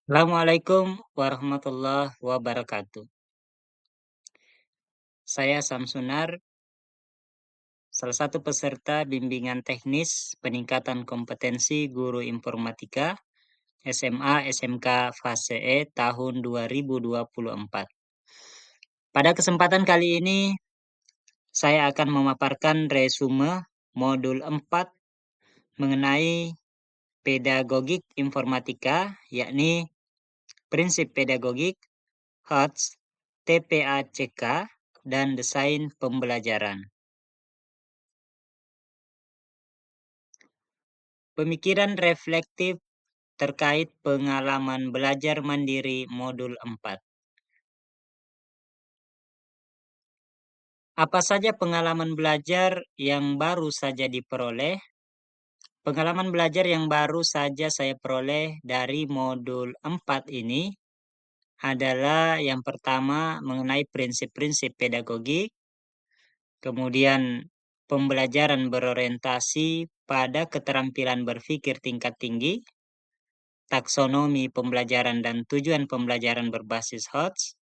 Assalamualaikum warahmatullahi wabarakatuh. Saya Samsunar, salah satu peserta bimbingan teknis peningkatan kompetensi guru informatika SMA SMK fase E tahun 2024. Pada kesempatan kali ini, saya akan memaparkan resume modul 4 mengenai pedagogik informatika, yakni prinsip pedagogik, HOTS, TPACK, dan desain pembelajaran. Pemikiran reflektif terkait pengalaman belajar mandiri modul 4. Apa saja pengalaman belajar yang baru saja diperoleh? Pengalaman belajar yang baru saja saya peroleh dari modul 4 ini adalah yang pertama mengenai prinsip-prinsip pedagogik, kemudian pembelajaran berorientasi pada keterampilan berpikir tingkat tinggi, taksonomi pembelajaran dan tujuan pembelajaran berbasis HOTS,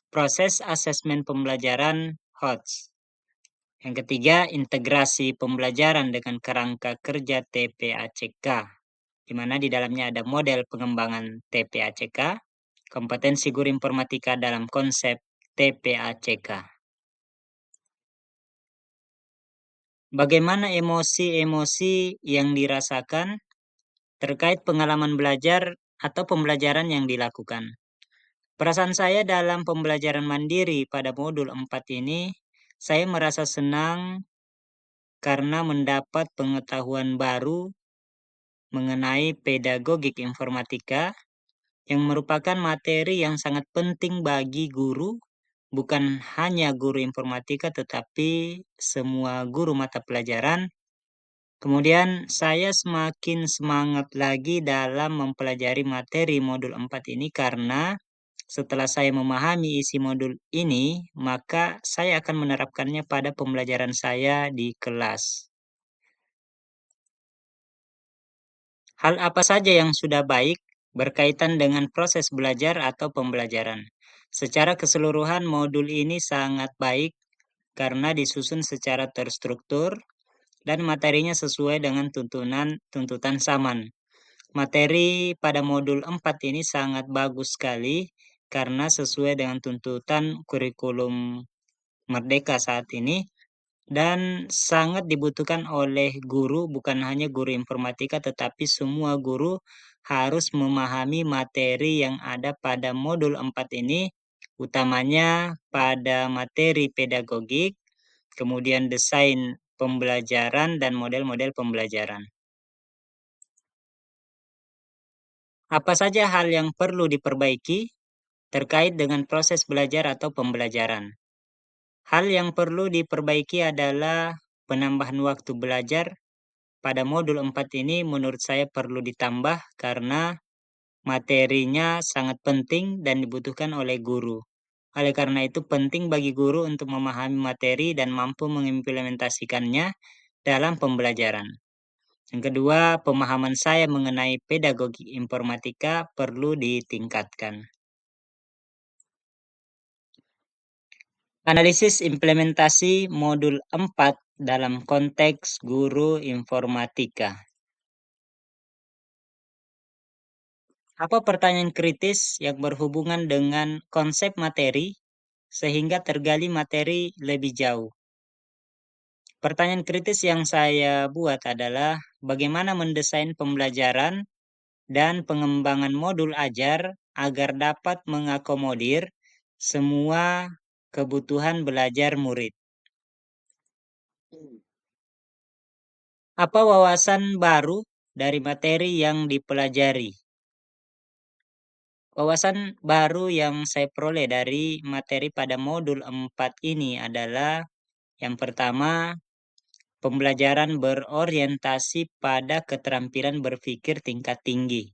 proses asesmen pembelajaran HOTS. Yang ketiga, integrasi pembelajaran dengan kerangka kerja TPACK, di mana di dalamnya ada model pengembangan TPACK, kompetensi guru informatika dalam konsep TPACK. Bagaimana emosi-emosi yang dirasakan terkait pengalaman belajar atau pembelajaran yang dilakukan? Perasaan saya dalam pembelajaran mandiri pada modul 4 ini, saya merasa senang karena mendapat pengetahuan baru mengenai pedagogik informatika yang merupakan materi yang sangat penting bagi guru, bukan hanya guru informatika tetapi semua guru mata pelajaran. Kemudian saya semakin semangat lagi dalam mempelajari materi modul 4 ini karena setelah saya memahami isi modul ini, maka saya akan menerapkannya pada pembelajaran saya di kelas. Hal apa saja yang sudah baik berkaitan dengan proses belajar atau pembelajaran? Secara keseluruhan, modul ini sangat baik karena disusun secara terstruktur dan materinya sesuai dengan tuntutan zaman. Materi pada modul 4 ini sangat bagus sekali karena sesuai dengan tuntutan kurikulum Merdeka saat ini dan sangat dibutuhkan oleh guru, bukan hanya guru informatika tetapi semua guru harus memahami materi yang ada pada modul 4 ini, utamanya pada materi pedagogik, kemudian desain pembelajaran dan model-model pembelajaran. Apa saja hal yang perlu diperbaiki terkait dengan proses belajar atau pembelajaran? Hal yang perlu diperbaiki adalah penambahan waktu belajar pada modul 4 ini menurut saya perlu ditambah karena materinya sangat penting dan dibutuhkan oleh guru. Oleh karena itu penting bagi guru untuk memahami materi dan mampu mengimplementasikannya dalam pembelajaran. Yang kedua, pemahaman saya mengenai pedagogi informatika perlu ditingkatkan. Analisis implementasi modul 4 dalam konteks guru informatika. Apa pertanyaan kritis yang berhubungan dengan konsep materi sehingga tergali materi lebih jauh? Pertanyaan kritis yang saya buat adalah bagaimana mendesain pembelajaran dan pengembangan modul ajar agar dapat mengakomodir semua kebutuhan belajar murid. Apa wawasan baru dari materi yang dipelajari? Wawasan baru yang saya peroleh dari materi pada modul 4 ini adalah yang pertama, pembelajaran berorientasi pada keterampilan berpikir tingkat tinggi.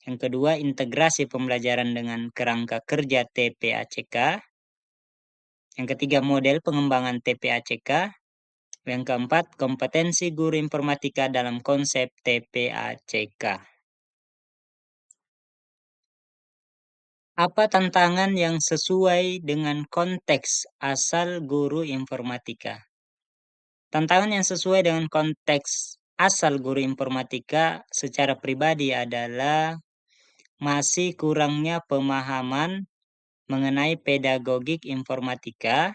Yang kedua, integrasi pembelajaran dengan kerangka kerja TPACK. Yang ketiga, model pengembangan TPACK. Yang keempat, kompetensi guru informatika dalam konsep TPACK. Apa tantangan yang sesuai dengan konteks asal guru informatika? Tantangan yang sesuai dengan konteks asal guru informatika secara pribadi adalah masih kurangnya pemahaman mengenai pedagogik informatika,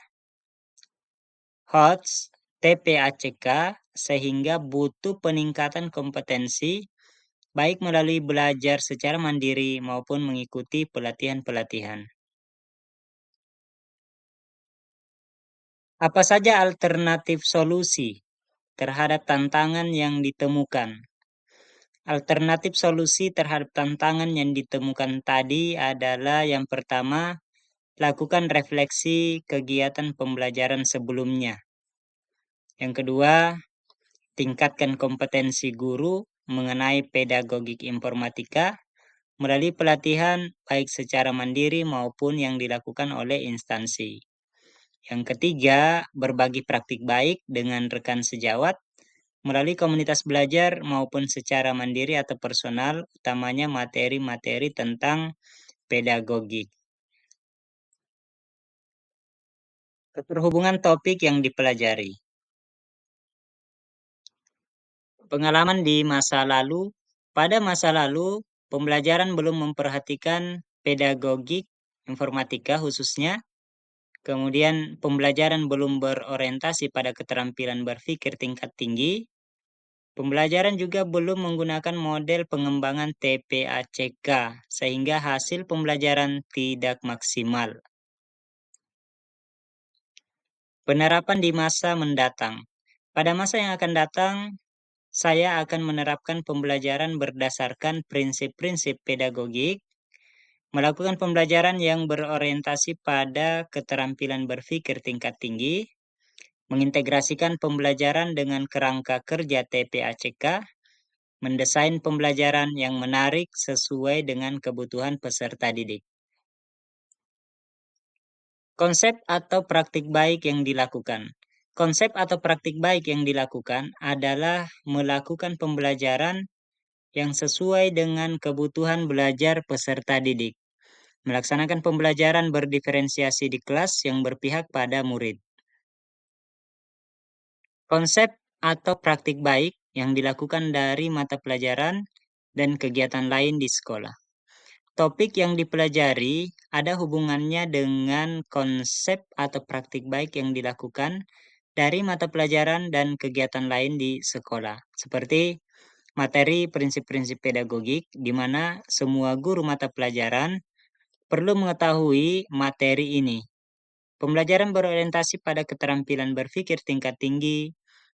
HOTS, TPACK, sehingga butuh peningkatan kompetensi baik melalui belajar secara mandiri maupun mengikuti pelatihan-pelatihan. Apa saja alternatif solusi terhadap tantangan yang ditemukan? Alternatif solusi terhadap tantangan yang ditemukan tadi adalah yang pertama, lakukan refleksi kegiatan pembelajaran sebelumnya. Yang kedua, tingkatkan kompetensi guru mengenai pedagogik informatika melalui pelatihan baik secara mandiri maupun yang dilakukan oleh instansi. Yang ketiga, berbagi praktik baik dengan rekan sejawat melalui komunitas belajar maupun secara mandiri atau personal, utamanya materi-materi tentang pedagogik. Keterhubungan topik yang dipelajari. Pengalaman di masa lalu. Pada masa lalu, pembelajaran belum memperhatikan pedagogik informatika khususnya. Kemudian pembelajaran belum berorientasi pada keterampilan berpikir tingkat tinggi. Pembelajaran juga belum menggunakan model pengembangan TPACK, sehingga hasil pembelajaran tidak maksimal. Penerapan di masa mendatang. Pada masa yang akan datang, saya akan menerapkan pembelajaran berdasarkan prinsip-prinsip pedagogik, melakukan pembelajaran yang berorientasi pada keterampilan berpikir tingkat tinggi, mengintegrasikan pembelajaran dengan kerangka kerja TPACK, mendesain pembelajaran yang menarik sesuai dengan kebutuhan peserta didik. Konsep atau praktik baik yang dilakukan. Konsep atau praktik baik yang dilakukan adalah melakukan pembelajaran yang sesuai dengan kebutuhan belajar peserta didik. Melaksanakan pembelajaran berdiferensiasi di kelas yang berpihak pada murid. Konsep atau praktik baik yang dilakukan dari mata pelajaran dan kegiatan lain di sekolah. Topik yang dipelajari ada hubungannya dengan konsep atau praktik baik yang dilakukan dari mata pelajaran dan kegiatan lain di sekolah. Seperti materi prinsip-prinsip pedagogik, di mana semua guru mata pelajaran perlu mengetahui materi ini. Pembelajaran berorientasi pada keterampilan berpikir tingkat tinggi,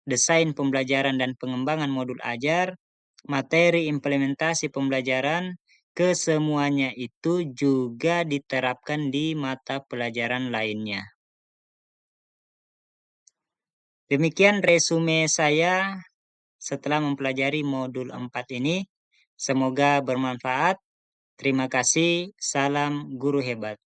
desain pembelajaran dan pengembangan modul ajar, materi implementasi pembelajaran, kesemuanya itu juga diterapkan di mata pelajaran lainnya. Demikian resume saya setelah mempelajari modul 4 ini. Semoga bermanfaat. Terima kasih. Salam guru hebat.